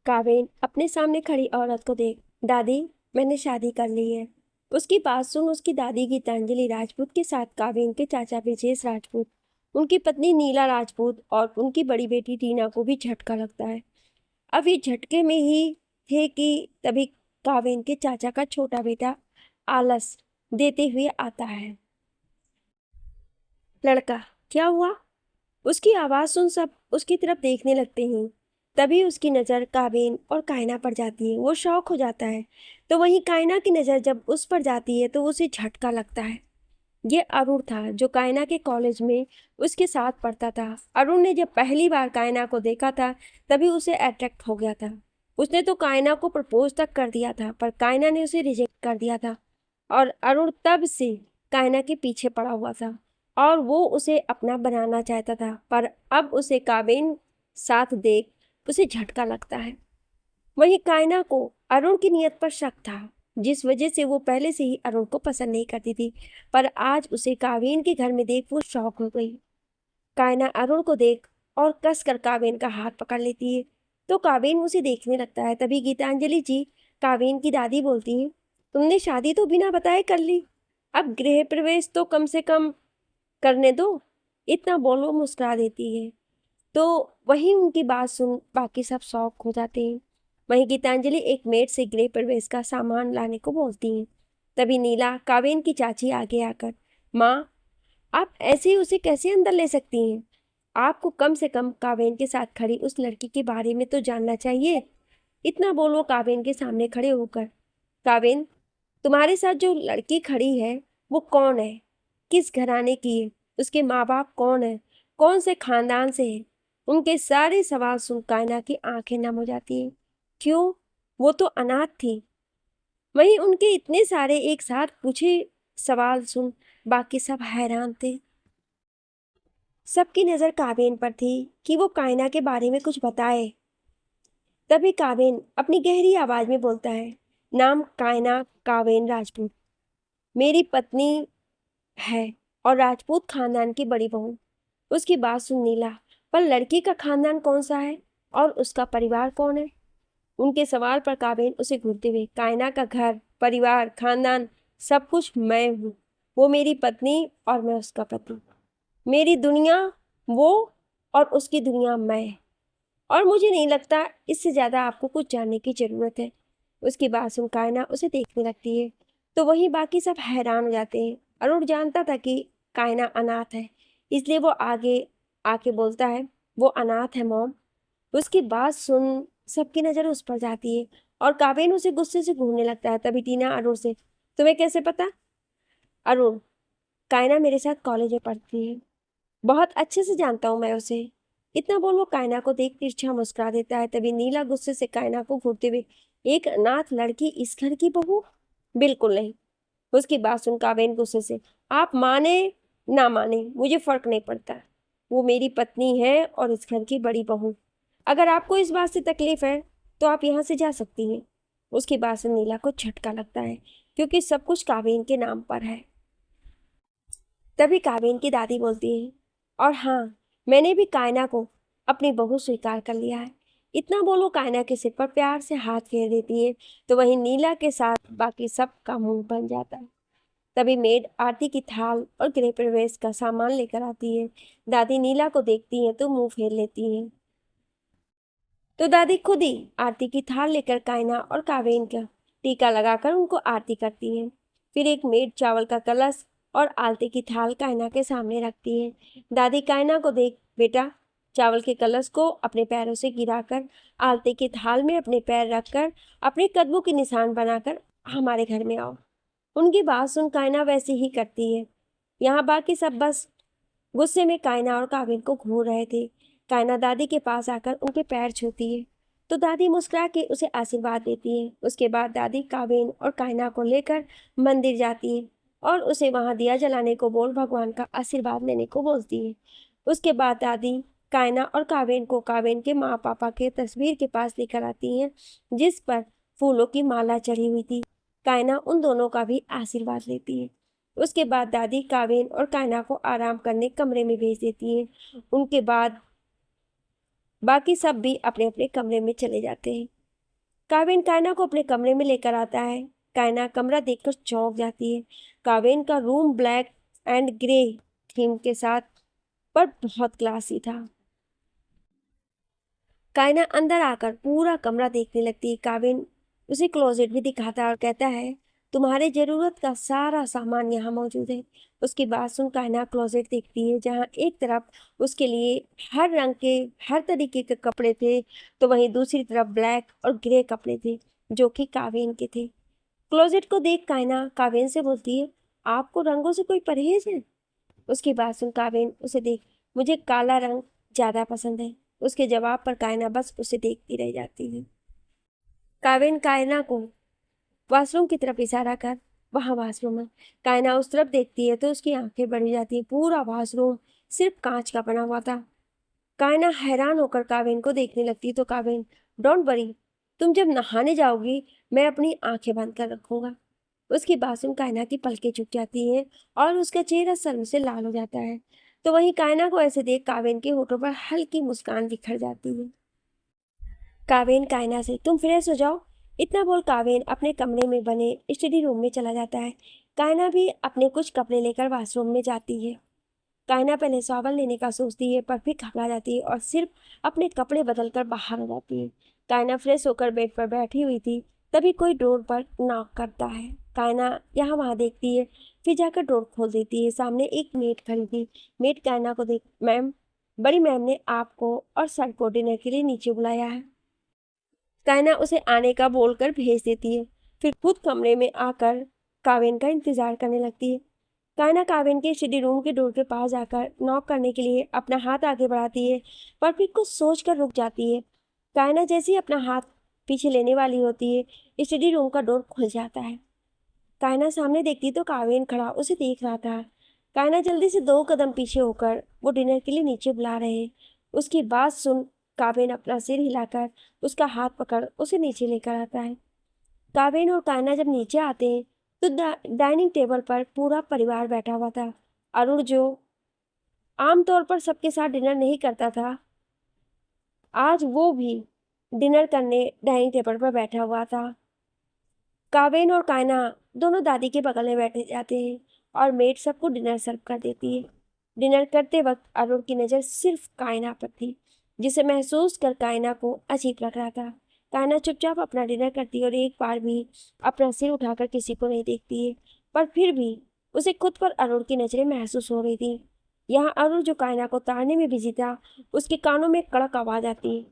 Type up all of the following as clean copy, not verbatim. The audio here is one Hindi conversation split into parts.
कावेन अपने सामने खड़ी औरत को देख, दादी, मैंने शादी कर ली है। उसकी बात सुन उसकी दादी गीतांजलि राजपूत के साथ कावेन के चाचा विजेश राजपूत, उनकी पत्नी नीला राजपूत और उनकी बड़ी बेटी टीना को भी झटका लगता है। अब ये झटके में ही थे कि तभी कावेन के चाचा का छोटा बेटा आलस देते हुए आता है। लड़का, क्या हुआ? उसकी आवाज सुन सब उसकी तरफ देखने लगते हैं। तभी उसकी नज़र कावेन और कायना पर जाती है। वो शौक हो जाता है। तो वहीं कायना की नज़र जब उस पर जाती है तो उसे झटका लगता है। ये अरुण था जो कायना के कॉलेज में उसके साथ पढ़ता था। अरुण ने जब पहली बार कायना को देखा था तभी उसे अट्रैक्ट हो गया था। उसने तो कायना को प्रपोज तक कर दिया था, पर कायना ने उसे रिजेक्ट कर दिया था और अरुण तब से कायना के पीछे पड़ा हुआ था और वो उसे अपना बनाना चाहता था। पर अब उसे कावेन साथ देख उसे झटका लगता है। वहीं कायना को अरुण की नियत पर शक था, जिस वजह से वो पहले से ही अरुण को पसंद नहीं करती थी, पर आज उसे कावेन के घर में देख वो शॉक हो गई। कायना अरुण को देख और कसकर कावेन का हाथ पकड़ लेती है तो कावेन उसे देखने लगता है। तभी गीतांजलि जी, कावेन की दादी, बोलती है, तुमने शादी तो बिना बताए कर ली, अब गृह प्रवेश तो कम से कम करने दो। इतना बोल वो मुस्कुरा देती है। तो वहीं उनकी बात सुन बाकी सब शौक हो जाते हैं। वहीं गीतांजलि एक मेड से गृह प्रवेश का सामान लाने को बोलती हैं। तभी नीला, कावेन की चाची, आगे आकर, माँ, आप ऐसे ही उसे कैसे अंदर ले सकती हैं? आपको कम से कम कावेन के साथ खड़ी उस लड़की के बारे में तो जानना चाहिए। इतना बोल वो कावेन के सामने खड़े होकर, कावेन, तुम्हारे साथ जो लड़की खड़ी है वो कौन है? किस घराने की है? उसके माँ बाप कौन है? कौन से खानदान से है? उनके सारे सवाल सुन कायना की आंखें नम हो जाती हैं। क्यों? वो तो अनाथ थी। वहीं उनके इतने सारे एक साथ पूछे सवाल सुन बाकी सब हैरान थे। सबकी नजर कावेन पर थी कि वो कायना के बारे में कुछ बताए। तभी कावेन अपनी गहरी आवाज में बोलता है, नाम कायना कावेन राजपूत, मेरी पत्नी है और राजपूत खानदान की बड़ी बहू। उसकी बात सुन नीला, पर लड़की का खानदान कौन सा है और उसका परिवार कौन है? उनके सवाल पर कावेन उसे घूरते हुए, कायना का घर, परिवार, खानदान, सब कुछ मैं हूँ। वो मेरी पत्नी और मैं उसका पति। मेरी दुनिया वो और उसकी दुनिया मैं। और मुझे नहीं लगता इससे ज़्यादा आपको कुछ जानने की ज़रूरत है। उसकी बात सुन कायना उसे देखने लगती है तो वहीं बाकी सब हैरान हो जाते हैं। अरुण जानता था कि कायना अनाथ है, इसलिए वो आगे आके बोलता है, वो अनाथ है मॉम। उसकी बात सुन सबकी नज़र उस पर जाती है और कावेन उसे गुस्से से घूरने लगता है। तभी टीना अरुण से, तुम्हें कैसे पता? अरुण, कायना मेरे साथ कॉलेज में पढ़ती है, बहुत अच्छे से जानता हूँ मैं उसे। इतना बोल वो कायना को देख तिरछा मुस्कुरा देता है। तभी नीला गुस्से से कायना को घूरते हुए, एक अनाथ लड़की इस घर की बहू? बिल्कुल नहीं। उसकी बात सुन कावेन गुस्से से, आप माने ना माने मुझे फर्क नहीं पड़ता। वो मेरी पत्नी है और इस घर की बड़ी बहू। अगर आपको इस बात से तकलीफ है तो आप यहाँ से जा सकती हैं। उसकी बात से नीला को झटका लगता है क्योंकि सब कुछ कावेन के नाम पर है। तभी कावेन की दादी बोलती है, और हाँ, मैंने भी कायना को अपनी बहू स्वीकार कर लिया है। इतना बोलो कायना के सिर पर प्यार से हाथ फेर देती है तो वहीं नीला के साथ बाकी सब का मुंह बन जाता है। तभी मेड आरती की थाल और गृह प्रवेश का सामान लेकर आती है। दादी नीला को देखती है तो मुंह फेर लेती है। तो दादी खुद ही आरती की थाल लेकर कायना और कावेन का टीका लगाकर उनको आरती करती है। फिर एक मेड चावल का कलश और आरती की थाल कायना के सामने रखती है। दादी कायना को देख, बेटा, चावल के कलश को अपने पैरों से गिराकर आरती की थाल में अपने पैर रखकर अपने कदमों के निशान बनाकर हमारे घर में आओ। उनकी बात सुन कायना वैसे ही करती है। यहाँ बाकी सब बस गुस्से में कायना और कावेन को घूर रहे थे। कायना दादी के पास आकर उनके पैर छूती है तो दादी मुस्कुरा के उसे आशीर्वाद देती है। उसके बाद दादी कावेन और कायना को लेकर मंदिर जाती है और उसे वहां दिया जलाने को बोल भगवान का आशीर्वाद लेने को बोलती है। उसके बाद दादी कायना और कावेन को कावेन के माँ पापा के तस्वीर के पास लेकर आती हैं जिस पर फूलों की माला चढ़ी हुई थी। कायना उन दोनों का भी आशीर्वाद लेती है। उसके बाद दादी कावेन और कायना को आराम करने कमरे में भेज देती है। उनके बाद बाकी सब भी अपने अपने कमरे में चले जाते हैं। कावेन कायना को अपने कमरे में लेकर आता है। कायना कमरा देखकर चौंक जाती है। कावेन का room black and grey theme के साथ पर बहुत क्लासी था। कायना अंदर आकर पूरा कमरा देखने लगती है। काविन उसे क्लोजेट भी दिखाता है और कहता है, तुम्हारे जरूरत का सारा सामान यहाँ मौजूद है। उसकी बात सुन कायना क्लोजेट देखती है, जहाँ एक तरफ उसके लिए हर रंग के हर तरीके के कपड़े थे, तो वहीं दूसरी तरफ ब्लैक और ग्रे कपड़े थे जो कि काविन के थे। क्लोजेट को देख कायना काविन से बोलती है, आपको रंगों से कोई परहेज है? उसकी बात सुन काविन उसे देख, मुझे काला रंग ज्यादा पसंद है। उसके जवाब पर कायना बस उसे देखती रह जाती है। काविन कायना को वॉशरूम की तरफ इशारा कर, वहां वॉशरूम है। कायना उस तरफ देखती है तो उसकी आंखें बढ़ जाती हैं। पूरा वॉशरूम सिर्फ कांच का बना हुआ था। कायना हैरान होकर काविन को देखने लगती तो काविन, डोंट वरी, तुम जब नहाने जाओगी मैं अपनी आंखें बंद कर रखूंगा। उसकी बात सुन कायना की पलकें झुक जाती हैं और उसका चेहरा शर्म से लाल हो जाता है। तो वहीं कायना को ऐसे देख काविन के होठों पर हल्की मुस्कान बिखर जाती है। काविन कायना से, तुम फ्रेश हो जाओ। इतना बोल काविन अपने कमरे में बने स्टडी रूम में चला जाता है। कायना भी अपने कुछ कपड़े लेकर वॉशरूम में जाती है। कायना पहले शॉवर लेने का सोचती है पर फिर घबरा जाती है और सिर्फ अपने कपड़े बदलकर बाहर आ जाती है। कायना फ्रेश होकर बेड पर बैठी हुई थी, तभी कोई डोर पर नॉक करता है। कायना यहाँ वहाँ देखती है, फिर जाकर डोर खोल देती है। सामने एक मेड खड़ी थी। मेड कायना को देख, मैम, बड़ी मैम ने आपको और सर को डिनर के लिए नीचे बुलाया है। कायना उसे आने का बोलकर भेज देती है, फिर खुद कमरे में आकर काविन का इंतजार करने लगती है। कायना काविन के स्टडी रूम के डोर के पास जाकर नॉक करने के लिए अपना हाथ आगे बढ़ाती है, पर फिर कुछ सोचकर रुक जाती है। कायना जैसे ही अपना हाथ पीछे लेने वाली होती है, स्टडी रूम का डोर खुल जाता है। कायना सामने देखती तो काविन खड़ा उसे देख रहा था। कायना जल्दी से 2 कदम पीछे होकर वो डिनर के लिए नीचे बुला रहे हैं। उसकी बात सुन काविन अपना सिर हिलाकर उसका हाथ पकड़ उसे नीचे लेकर आता है। काविन और कायना जब नीचे आते हैं तो डाइनिंग टेबल पर पूरा परिवार बैठा हुआ था। अरुण, जो आमतौर पर सबके साथ डिनर नहीं करता था, आज वो भी डिनर करने डाइनिंग टेबल पर बैठा हुआ था। काविन और कायना दोनों दादी के बगल में बैठे जाते हैं और मेड सबको डिनर सर्व कर देती है। डिनर करते वक्त अरुण की नज़र सिर्फ कायना पर थी, जिसे महसूस कर कायना को अजीब लग रहा था। कायना चुपचाप अपना डिनर करती है और एक बार भी अपना सिर उठाकर किसी को नहीं देखती है, पर फिर भी उसे खुद पर अरुण की नज़रें महसूस हो रही थी। यहाँ अरुण, जो कायना को ताड़ने में बिजी था, उसके कानों में कड़क आवाज़ आती है,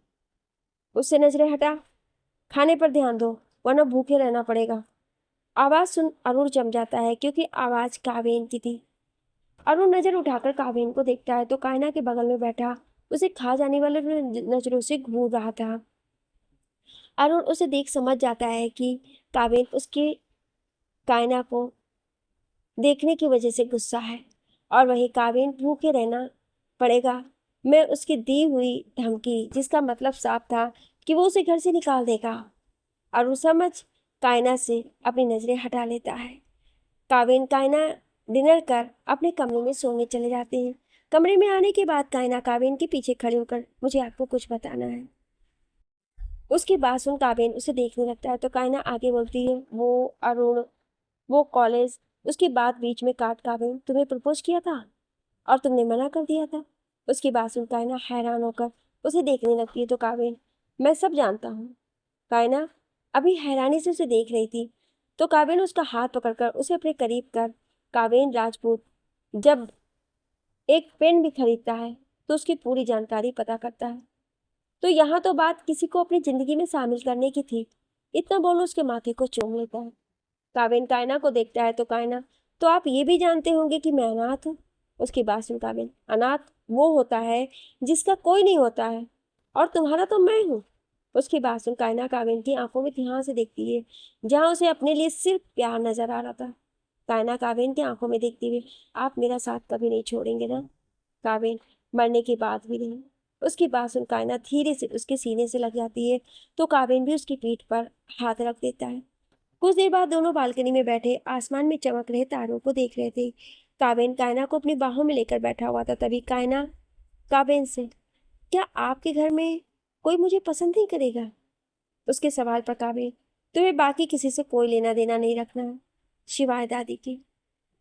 उससे नज़रें हटा, खाने पर ध्यान दो वरना भूखे रहना पड़ेगा। आवाज़ सुन अरुण जम जाता है, क्योंकि आवाज़ कावेन की थी। अरुण नज़र उठाकर कावेन को देखता है तो कायना के बगल में बैठा उसे खा जाने वाले नजरों से घूर रहा था। अरुण उसे देख समझ जाता है कि कावेन उसके कायना को देखने की वजह से गुस्सा है, और वही कावेन भूखे रहना पड़ेगा मैं उसकी दी हुई धमकी, जिसका मतलब साफ था कि वो उसे घर से निकाल देगा। अरुण समझ कायना से अपनी नजरें हटा लेता है। काविन कायना डिनर कर अपने कमरे में सोने चले जाते हैं। कमरे में आने के बाद कायना काविन के पीछे खड़ी होकर, मुझे आपको कुछ बताना है। उसकी बात सुन काविन उसे देखने लगता है तो कायना आगे बोलती है, वो अरुण, वो कॉलेज। उसकी बात बीच में काट काविन, तुम्हें प्रपोज किया था और तुमने मना कर दिया था। उसकी बात सुन कायना हैरान होकर उसे देखने लगती है तो काविन, मैं सब जानता हूँ। कायना अभी हैरानी से उसे देख रही थी तो काविन उसका हाथ पकड़कर उसे अपने करीब कर, काविन राजपूत जब एक पेन भी खरीदता है तो उसकी पूरी जानकारी पता करता है, तो यहाँ तो बात किसी को अपनी जिंदगी में शामिल करने की थी। इतना बोल उसके माथे को चूम लेता है। काविन कायना को देखता है तो कायना, तो आप ये भी जानते होंगे कि मैं अनाथ हूँ। उसकी बात सुन काविन, अनाथ वो होता है जिसका कोई नहीं होता है, और तुम्हारा तो मैं हूँ। उसकी बात सुन कायना काविन की आंखों में ध्यान से देखती है, जहाँ उसे अपने लिए सिर्फ प्यार नजर आ रहा था। कायना काविन की आंखों में देखती हुई, आप मेरा साथ कभी नहीं छोड़ेंगे ना? काविन, मरने की बात भी नहीं। उसकी बात सुन कायना धीरे से उसके सीने से लग जाती है तो काविन भी उसकी पीठ पर हाथ रख देता है। कुछ देर बाद दोनों बालकनी में बैठे आसमान में चमक रहे तारों को देख रहे थे। काविन कायना को अपनी बाहों में लेकर बैठा हुआ था। तभी कायना काविन से, क्या आपके घर में कोई मुझे पसंद नहीं करेगा? उसके सवाल पर काबिल, तुम्हें बाकी किसी से कोई लेना देना नहीं रखना है, शिवाय दादी की।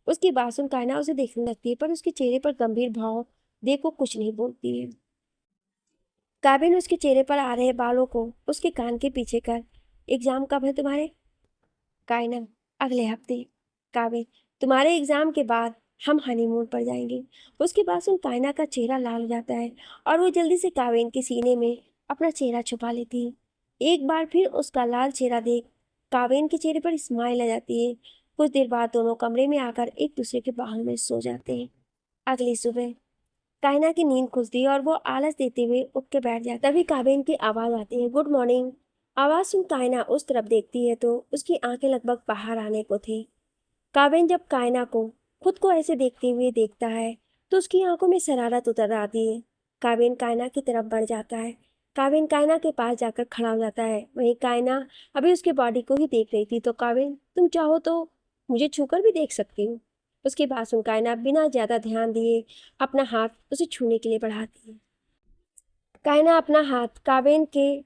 उसकी बात सुन कायना उसे देखने लगती है, पर उसके चेहरे पर गंभीर भाव देखो कुछ नहीं बोलती है। काबिल उसके चेहरे पर आ रहे बालों को उसके कान के पीछे कर, एग्जाम कब है तुम्हारे? कायना, अगले हफ्ते। काबिल, तुम्हारे एग्जाम के बाद हम हनीमून पर जाएंगे। उसके बाद सुन कायना का चेहरा लाल हो जाता है और वो जल्दी से काबिल के सीने में अपना चेहरा छुपा लेती है। एक बार फिर उसका लाल चेहरा देख काबिल के चेहरे पर स्माइल आ जाती है। कुछ देर बाद दोनों कमरे में आकर एक दूसरे के बाहों में सो जाते हैं। अगली सुबह कायना की नींद खुलती है और वो आलस देते हुए उठ के बैठ जाता है। तभी काबिल की आवाज आती है, गुड मॉर्निंग। आवाज सुन कायना उस तरफ देखती है तो उसकी आंखें लगभग बाहर आने को थी। काबिल जब कायना को खुद को ऐसे देखते हुए देखता है तो उसकी आंखों में शरारत उतर आती है। काबिल कायना की तरफ बढ़ जाता है। काबिल कायना के पास जाकर खड़ा हो जाता है। वहीं कायना अभी उसके बॉडी को ही देख रही थी। तो काबिल, तुम चाहो तो मुझे छूकर भी देख सकती हूँ। उसकी बात सुन कायना बिना ज्यादा ध्यान दिए अपना हाथ उसे छूने के लिए बढ़ाती है। कायना अपना हाथ काबिल के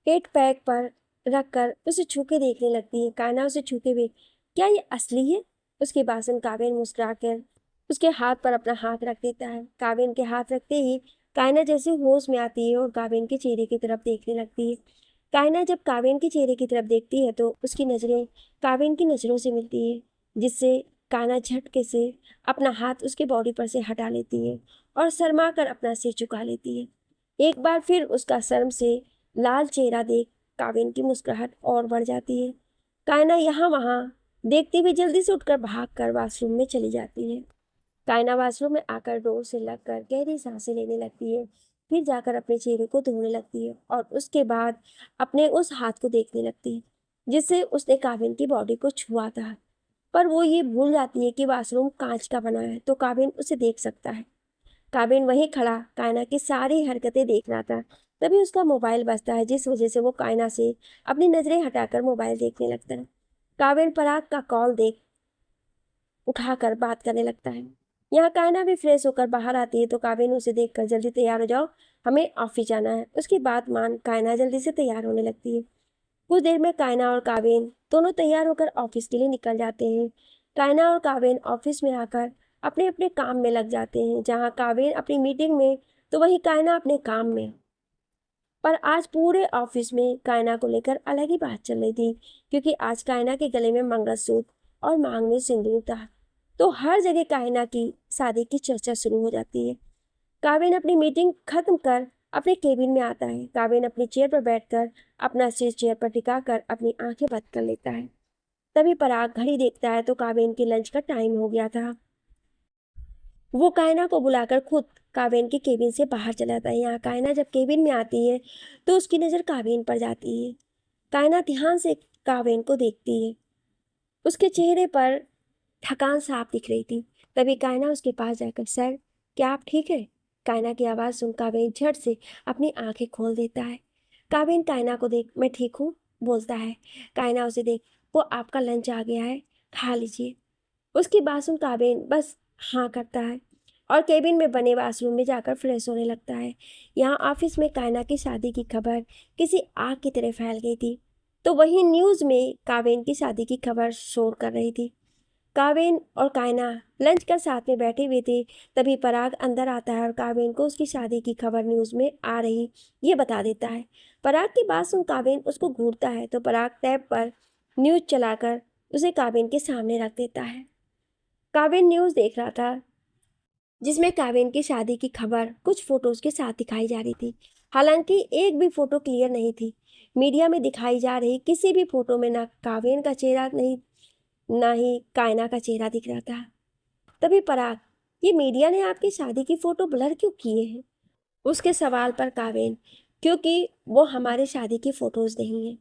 पेट पैक पर रखकर उसे छू के देखने लगती है। कायना उसे छूते हुए, क्या ये असली है? उसके बाद सुन काबिल मुस्कुराकर उसके हाथ पर अपना हाथ रख देता है। काबिल के हाथ रखते ही कायना जैसे होश में आती है और काबिल के चेहरे की तरफ देखने लगती है। कायना जब काबिल के चेहरे की तरफ देखती है तो उसकी नजरें काबिल की नजरों से मिलती है, जिससे कायना झटके से अपना हाथ उसके बॉडी पर से हटा लेती है और शर्मा कर अपना सिर झुका लेती है। एक बार फिर उसका शर्म से लाल चेहरा देख काबिल की मुस्कुराहट और बढ़ जाती है। कायना यहाँ वहाँ देखते हुए जल्दी से उठकर भागकर वॉशरूम में चली जाती है। कायना वॉशरूम में आकर डोर से लगकर गहरी सांसें लेने लगती है। फिर जाकर अपने चेहरे को धोने लगती है और उसके बाद अपने उस हाथ को देखने लगती है जिससे उसने काबिल की बॉडी को छुआ था। पर वो ये भूल जाती है कि वॉशरूम कांच का बना है तो काबिल उसे देख सकता है। काबिल वहीं खड़ा कायना की सारी हरकतें देख रहा था। तभी उसका मोबाइल बजता है, जिस वजह से वो कायना से अपनी नजरें हटाकर मोबाइल देखने लगता है। काबिल पराग का कॉल देख उठाकर बात करने लगता है। यहाँ कायना भी फ्रेश होकर बाहर आती है तो काबिल उसे देखकर, जल्दी तैयार हो जाओ, हमें ऑफिस जाना है। उसकी बात मान कायना जल्दी से तैयार होने लगती है। कुछ देर में कायना और काबिल दोनों तैयार होकर ऑफिस के लिए निकल जाते हैं। कायना और काबिल ऑफिस में आकर अपने अपने काम में लग जाते हैं। जहाँ काबिल अपनी मीटिंग में तो वहीं कायना अपने काम में। पर आज पूरे ऑफिस में कायना को लेकर अलग ही बात चल रही थी, क्योंकि आज कायना के गले में मंगलसूत्र और मांग में सिंदूर था। तो हर जगह कायना की शादी की चर्चा शुरू हो जाती है। काबिल अपनी मीटिंग खत्म कर अपने केबिन में आता है। काबिल अपनी चेयर पर बैठकर अपना सिर चेयर पर टिकाकर अपनी आंखें बंद कर लेता है। तभी पराग घड़ी देखता है तो काबिल के लंच का टाइम हो गया था। वो कायना को बुलाकर खुद काबिल के केबिन से बाहर चला जाता है। यहाँ कायना जब केबिन में आती है तो उसकी नज़र काबिल पर जाती है। कायना ध्यान से काबिल को देखती है। उसके चेहरे पर थकान साफ दिख रही थी। तभी कायना उसके पास जाकर, सर क्या आप ठीक है? कायना की आवाज़ सुन काबिल झट से अपनी आंखें खोल देता है। काबिल कायना को देख, मैं ठीक हूँ, बोलता है। कायना उसे देख, वो आपका लंच आ गया है, खा लीजिए। उसकी बात सुन काबिल बस हाँ करता है और केबिन में बने वॉशरूम में जाकर फ्रेश होने लगता है। यहाँ ऑफिस में कायना की शादी की खबर किसी आग की तरह फैल गई थी। तो वहीं न्यूज़ में काबिल की शादी की खबर शोर कर रही थी। काबिल और कायना लंच कर साथ में बैठे हुए थे। तभी पराग अंदर आता है और काबिल को उसकी शादी की खबर न्यूज़ में आ रही ये बता देता है। पराग की बात सुन काबिल उसको घूरता है तो पराग टैब पर न्यूज़ चलाकर उसे काबिल के सामने रख देता है। काबिल न्यूज़ देख रहा था जिसमें काबिल की शादी की खबर कुछ फोटोज के साथ दिखाई जा रही थी। हालांकि एक भी फोटो क्लियर नहीं थी। मीडिया में दिखाई जा रही किसी भी फोटो में ना काबिल का चेहरा नहीं, ना ही कायना का चेहरा दिख रहा था। तभी पराग, ये मीडिया ने आपकी शादी की फोटो ब्लर क्यों किए हैं? उसके सवाल पर काबिल, क्योंकि वो हमारे शादी की फोटोज नहीं है।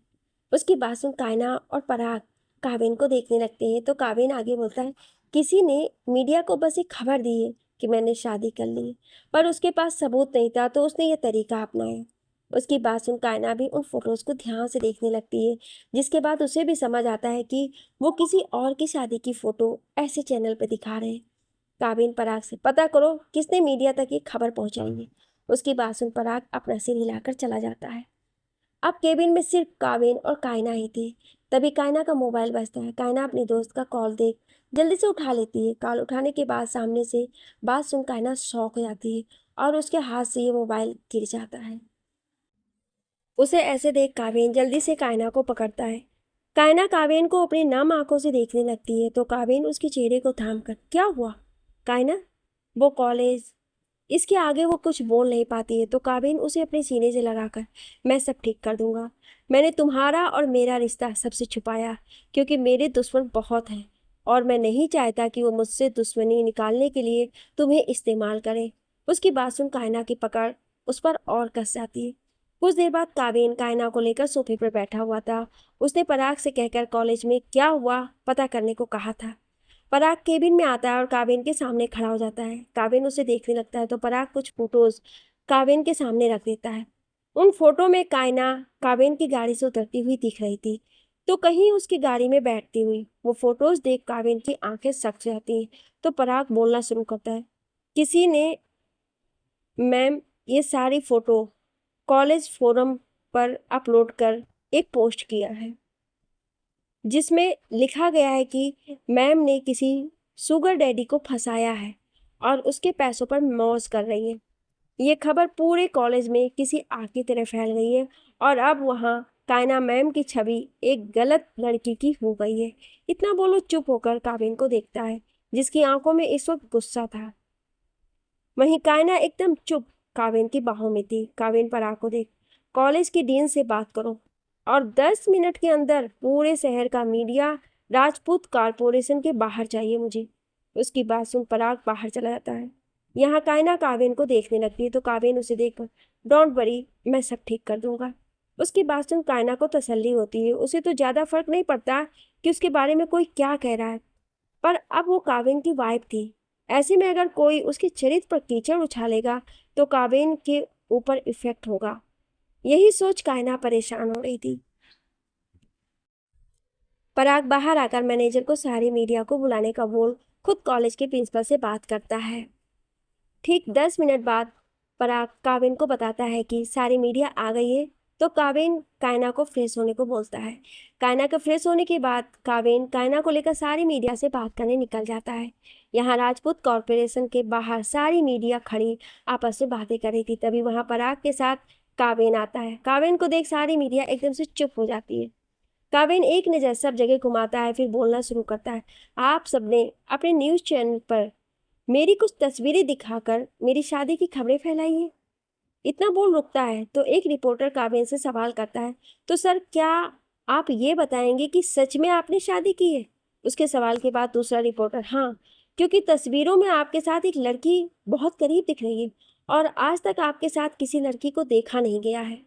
उसकी बात सुन कायना और पराग काबिल को देखने लगते हैं तो काबिल आगे बोलता है, किसी ने मीडिया को बस एक खबर दी है कि मैंने शादी कर ली है, पर उसके पास सबूत नहीं था तो उसने यह तरीका अपनाया। उसकी बात सुन कायना भी उन फोटोज़ को ध्यान से देखने लगती है, जिसके बाद उसे भी समझ आता है कि वो किसी और की शादी की फ़ोटो ऐसे चैनल पर दिखा रहे हैं। काबिल पराग से, पता करो किसने मीडिया तक ये खबर पहुंचाई है। उसकी बात सुन पराग अपना सिर हिलाकर चला जाता है। अब केबिन में सिर्फ कावेन और कायना ही थी। तभी कायना का मोबाइल बजता है। कायना अपनी दोस्त का कॉल देख जल्दी से उठा लेती है। कॉल उठाने के बाद सामने से बात सुन कायना शॉक हो जाती है और उसके हाथ से ये मोबाइल गिर जाता है। उसे ऐसे देख कावेन जल्दी से कायना को पकड़ता है। कायना कावेन को अपनी नम आंखों से देखने लगती है तो कावेन उसके चेहरे को थाम कर, क्या हुआ कायना? वो कॉलेज, इसके आगे वो कुछ बोल नहीं पाती है तो काबिन उसे अपने सीने से लगाकर, मैं सब ठीक कर दूंगा। मैंने तुम्हारा और मेरा रिश्ता सबसे छुपाया क्योंकि मेरे दुश्मन बहुत हैं और मैं नहीं चाहता कि वो मुझसे दुश्मनी निकालने के लिए तुम्हें इस्तेमाल करें। उसकी बात सुन कायना की पकड़ उस पर और कस जाती है। कुछ देर बाद काबिन कायना को लेकर सोफे पर बैठा हुआ था। उसने पराग से कहकर कॉलेज में क्या हुआ पता करने को कहा था। पराग केबिन में आता है और काबिन के सामने खड़ा हो जाता है। काबिन उसे देखने लगता है तो पराग कुछ फोटोज काबिन के सामने रख देता है। उन फोटो में कायना काबिन की गाड़ी से उतरती हुई दिख रही थी तो कहीं उसकी गाड़ी में बैठती हुई। वो फोटोज देख काबिन की आंखें सक जाती हैं तो पराग बोलना शुरू करता है, किसी ने मैम ये सारी फोटो कॉलेज फोरम पर अपलोड कर एक पोस्ट किया है जिसमें लिखा गया है कि मैम ने किसी सुगर डैडी को फंसाया है और उसके पैसों पर मौज कर रही है। ये खबर पूरे कॉलेज में किसी आग की तरह फैल गई है और अब वहाँ कायना मैम की छवि एक गलत लड़की की हो गई है। इतना बोलो चुप होकर काबिन को देखता है जिसकी आंखों में इस वक्त गुस्सा था। वहीं कायना एकदम चुप काबिन की बाहों में थी। काबिन पर आंखों देख, कॉलेज की डीन से बात करो और 10 मिनट के अंदर पूरे शहर का मीडिया राजपूत कारपोरेशन के बाहर चाहिए मुझे। उसकी बात सुन पराग बाहर चला जाता है। यहाँ कायना कावेन को देखने लगती है तो कावेन उसे देखकर, डोंट वरी मैं सब ठीक कर दूंगा। उसकी बात सुन कायना को तसल्ली होती है। उसे तो ज़्यादा फर्क नहीं पड़ता कि उसके बारे में कोई क्या कह रहा है, पर अब वो कावेन की वाइफ थी। ऐसे में अगर कोई उसके चरित्र पर कीचड़ उछालेगा तो कावेन के ऊपर इफेक्ट होगा। यही सोच कायना परेशान हो रही थी। पराग बाहर आकर मैनेजर को सारी मीडिया को बुलाने का बोल खुद कॉलेज के प्रिंसिपल से बात करता है। ठीक 10 मिनट बाद पराग काविन को बताता है कि सारी मीडिया आ गई है तो काविन कायना को फ्रेश होने को बोलता है। कायना के फ्रेश होने के बाद काविन कायना को लेकर सारी मीडिया से बात करने निकल जाता है। यहाँ राजपूत कॉरपोरेशन के बाहर सारी मीडिया खड़ी आपस में बातें कर रही थी। तभी वहाँ पराग के साथ काविन आता है। काविन को देख सारी मीडिया एकदम से चुप हो जाती है। काविन एक नज़र सब जगह घुमाता है फिर बोलना शुरू करता है, आप सबने अपने न्यूज़ चैनल पर मेरी कुछ तस्वीरें दिखाकर मेरी शादी की खबरें फैलाई हैं। इतना बोल रुकता है तो एक रिपोर्टर काविन से सवाल करता है, तो सर क्या आप ये बताएंगे कि सच में आपने शादी की है? उसके सवाल के बाद दूसरा रिपोर्टर, हाँ, क्योंकि तस्वीरों में आपके साथ एक लड़की बहुत करीब दिख रही है और आज तक आपके साथ किसी लड़की को देखा नहीं गया है।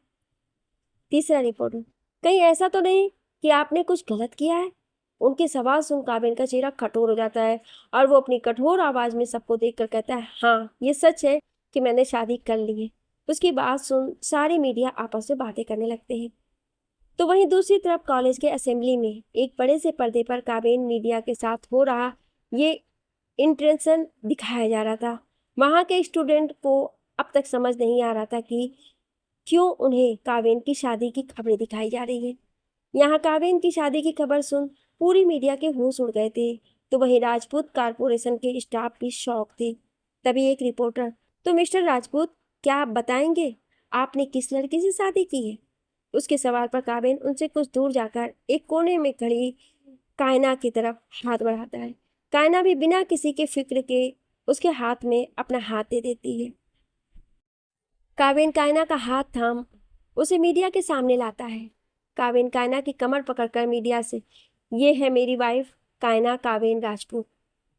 तीसरा रिपोर्टर, कहीं ऐसा तो नहीं कि आपने कुछ गलत किया है? उनके सवाल सुन काबिन का चेहरा कठोर हो जाता है और वो अपनी कठोर आवाज में सबको देखकर कहता है, हाँ ये सच है कि मैंने शादी कर ली है। उसकी बात सुन सारी मीडिया आपस में बातें करने लगते हैं। तो वहीं दूसरी तरफ कॉलेज के असेंबली में एक बड़े से पर्दे पर काबिन मीडिया के साथ हो रहा ये इंटरेक्शन दिखाया जा रहा था। वहाँ के स्टूडेंट को अब तक समझ नहीं आ रहा था कि क्यों उन्हें काबिन की शादी की खबरें दिखाई जा रही है। यहाँ काविन की शादी की खबर सुन पूरी मीडिया के होश उड़ गए थे तो वहीं राजपूत कारपोरेशन के स्टाफ भी शौक थे। तभी एक रिपोर्टर, तो मिस्टर राजपूत क्या आप बताएंगे आपने किस लड़की से शादी की है? उसके सवाल पर काविन उनसे कुछ दूर जाकर एक कोने में खड़ी कायना की तरफ हाथ बढ़ाता है। कायना भी बिना किसी के फिक्र के उसके हाथ में अपना हाथ दे देती है। काविन कायना का हाथ थाम उसे मीडिया के सामने लाता है। काविन कायना की कमर पकड़कर मीडिया से, ये है मेरी वाइफ कायना काविन राजपूत।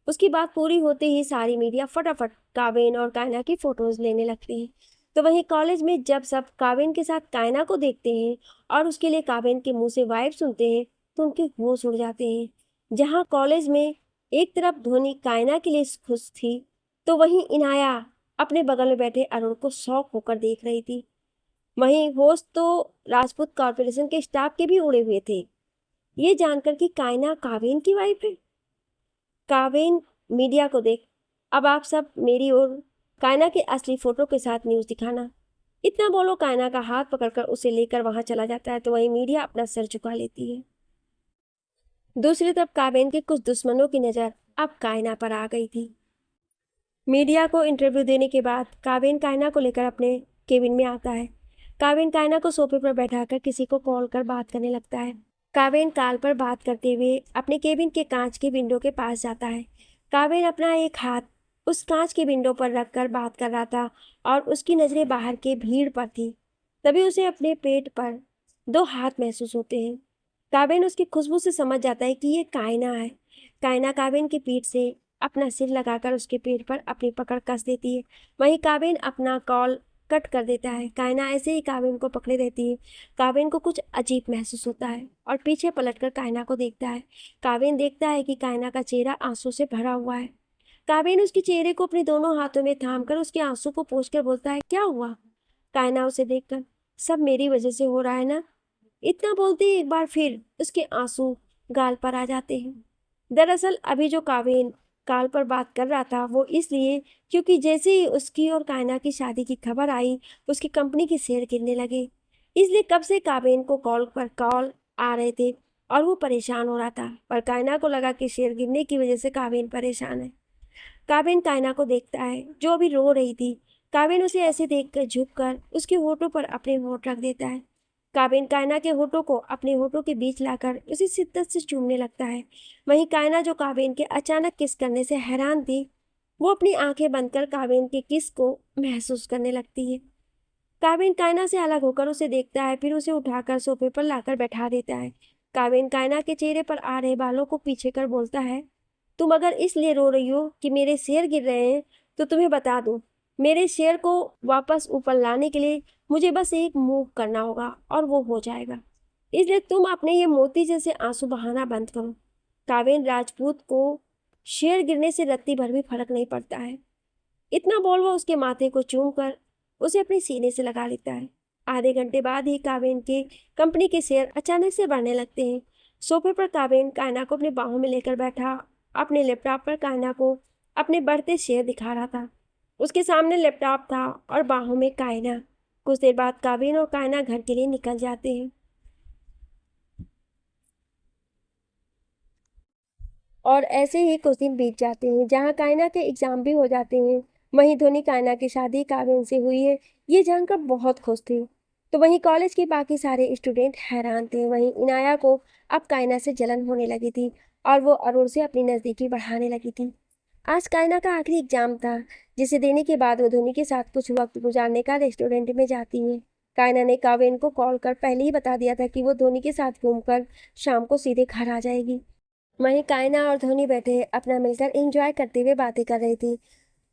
उसकी बात पूरी होते ही सारी मीडिया फटाफट काविन और कायना की फोटोज लेने लगती है। तो वहीं कॉलेज में जब सब काविन के साथ कायना को देखते हैं और उसके लिए काविन के मुंह से वाइफ सुनते हैं तो उनके होश उड़ जाते हैं। जहाँ कॉलेज में एक तरफ धोनी कायना के लिए खुश थी तो वहीं इनाया अपने बगल में बैठे अरुण को शौक होकर देख रही थी। वहीं होश तो राजपूत कॉर्पोरेशन के स्टाफ के भी उड़े हुए थे ये जानकर कि कायना कावेन की वाइफ है। कावेन मीडिया को देख, अब आप सब मेरी ओर कायना के असली फोटो के साथ न्यूज़ दिखाना। इतना बोलो कायना का हाथ पकड़कर उसे लेकर वहां चला जाता है तो वहीं मीडिया अपना सिर झुका लेती है। दूसरी तरफ काबिन के कुछ दुश्मनों की नज़र अब कायना पर आ गई थी। मीडिया को इंटरव्यू देने के बाद काबिन कायना को लेकर अपने केबिन में आता है। काबिन कायना को सोफे पर बैठाकर किसी को कॉल कर बात करने लगता है। काबिन कॉल पर बात करते हुए अपने केबिन के कांच की विंडो के पास जाता है। काबिन अपना एक हाथ उस कांच की विंडो पर रखकर बात कर रहा था और उसकी नज़रें बाहर के भीड़ पर थी। तभी उसे अपने पेट पर दो हाथ महसूस होते हैं। काबिन उसकी खुशबू से समझ जाता है कि ये कायना है। कायना काबिन की पीठ से अपना सिर लगाकर उसके पेट पर अपनी पकड़ कस देती है। वहीं काबिन अपना कॉल कट कर देता है। कायना ऐसे ही काबिन को पकड़े रहती है। काबिन को कुछ अजीब महसूस होता है और पीछे पलटकर कायना को देखता है। काबिन देखता है कि कायना का चेहरा आंसू से भरा हुआ है। काबिन उसके चेहरे को अपने दोनों हाथों में थामकर उसके आंसू को पोंछकर बोलता है, क्या हुआ? कायना उसे देखकर, सब मेरी वजह से हो रहा है ना? इतना बोलते ही एक बार फिर उसके आंसू गाल पर आ जाते हैं। दरअसल अभी जो काबिन कॉल पर बात कर रहा था वो इसलिए क्योंकि जैसे ही उसकी और कायना की शादी की खबर आई उसकी कंपनी के शेयर गिरने लगे। इसलिए कब से काबिन को कॉल पर कॉल आ रहे थे और वो परेशान हो रहा था, पर कायना को लगा कि शेयर गिरने की वजह से काबिन परेशान है। काबिन कायना को देखता है जो अभी रो रही थी। काबिन उसे ऐसे देखकर झुककर उसके होठों पर अपने होठ रख देता है। काबिन कायना के होठों को अपने होठों के बीच लाकर उसे शिद्दत से चूमने लगता है। वहीं कायना जो काबिन के अचानक किस करने से हैरान थी वो अपनी आंखें बंद कर काबिन के किस को महसूस करने लगती है। काबिन कायना से अलग होकर उसे देखता है, फिर उसे उठाकर सोफे पर लाकर बैठा देता है। काबिन कायना के चेहरे पर आ रहे बालों को पीछे कर बोलता है, तुम अगर इसलिए रो रही हो कि मेरे शेयर गिर रहे हैं तो तुम्हें बता दूं, मेरे शेयर को वापस ऊपर लाने के लिए मुझे बस एक मूव करना होगा और वो हो जाएगा। इसलिए तुम अपने ये मोती जैसे आंसू बहाना बंद करो। काबिन राजपूत को शेयर गिरने से रत्ती भर भी फर्क नहीं पड़ता है। इतना बोल वो उसके माथे को चूम कर उसे अपने सीने से लगा लेता है। आधे घंटे बाद ही काबिन के कंपनी के शेयर अचानक से बढ़ने लगते हैं। सोफे पर काबिन कायना को अपने बाहों में लेकर बैठा अपने लैपटॉप पर कायना को अपने बढ़ते शेयर दिखा रहा था। उसके सामने लैपटॉप था और बाहों में कायना। कुछ देर बाद काबिन और कायना घर के लिए निकल जाते हैं और ऐसे ही कुछ दिन बीत जाते हैं जहाँ कायना के एग्जाम भी हो जाते हैं। वहीं धोनी कायना की शादी काबिन से हुई है ये जानकर बहुत खुश थे। तो वहीं कॉलेज के बाकी सारे स्टूडेंट हैरान थे। वहीं इनाया को अब कायना से जलन होने लगी थी और वो अरुण से अपनी नज़दीकी बढ़ाने लगी थी। आज कायना का आखिरी एग्जाम था जिसे देने के बाद वो धोनी के साथ कुछ वक्त गुजारने का रेस्टोरेंट में जाती है। कायना ने काबिन को कॉल कर पहले ही बता दिया था कि वो धोनी के साथ घूमकर शाम को सीधे घर आ जाएगी। वहीं कायना और धोनी बैठे अपना मिलकर एंजॉय करते हुए बातें कर रही थी।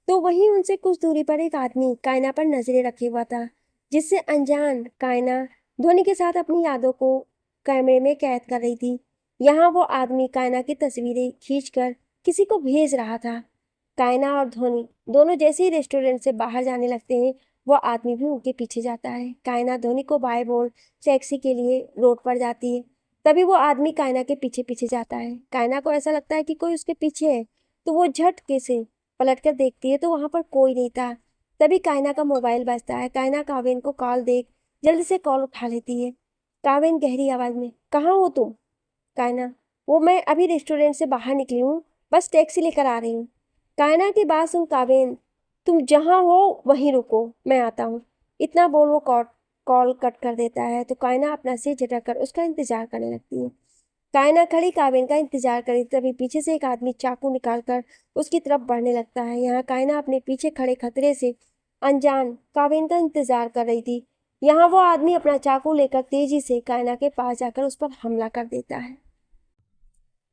तो वहीं उनसे कुछ दूरी पर एक आदमी कायना पर नजरें रखे हुआ था, जिससे अनजान कायना धोनी के साथ अपनी यादों को कैमरे में कैद कर रही थी। यहाँ वो आदमी कायना की तस्वीरें खींचकर किसी को भेज रहा था। कायना और धोनी दोनों जैसे ही रेस्टोरेंट से बाहर जाने लगते हैं वो आदमी भी उनके पीछे जाता है। कायना धोनी को बाय बोल टैक्सी के लिए रोड पर जाती है। तभी वो आदमी कायना के पीछे पीछे जाता है। कायना को ऐसा लगता है कि कोई उसके पीछे है तो वो झटके से पलटकर देखती है तो वहां पर कोई नहीं था। तभी कायना का मोबाइल बजता है। कायना काविन को कॉल देख जल्दी से कॉल उठा लेती है। काविन गहरी आवाज में, कहाँ हो तुम? कायना, वो मैं अभी रेस्टोरेंट से बाहर निकली हूँ, बस टैक्सी लेकर आ रही हूँ। कायना की बात सुन काविन, तुम जहाँ हो वहीं रुको, मैं आता हूँ। इतना बोल वो कॉल कट कर देता है तो कायना अपना सिर झटक उसका इंतजार करने लगती है। कायना खड़ी काविन का इंतजार करी तभी पीछे से एक आदमी चाकू निकालकर उसकी तरफ बढ़ने लगता है। यहाँ कायना अपने पीछे खड़े खतरे से अनजान काविन का इंतजार कर रही थी। यहाँ वो आदमी अपना चाकू लेकर तेजी से कायना के पास जाकर उस पर हमला कर देता है।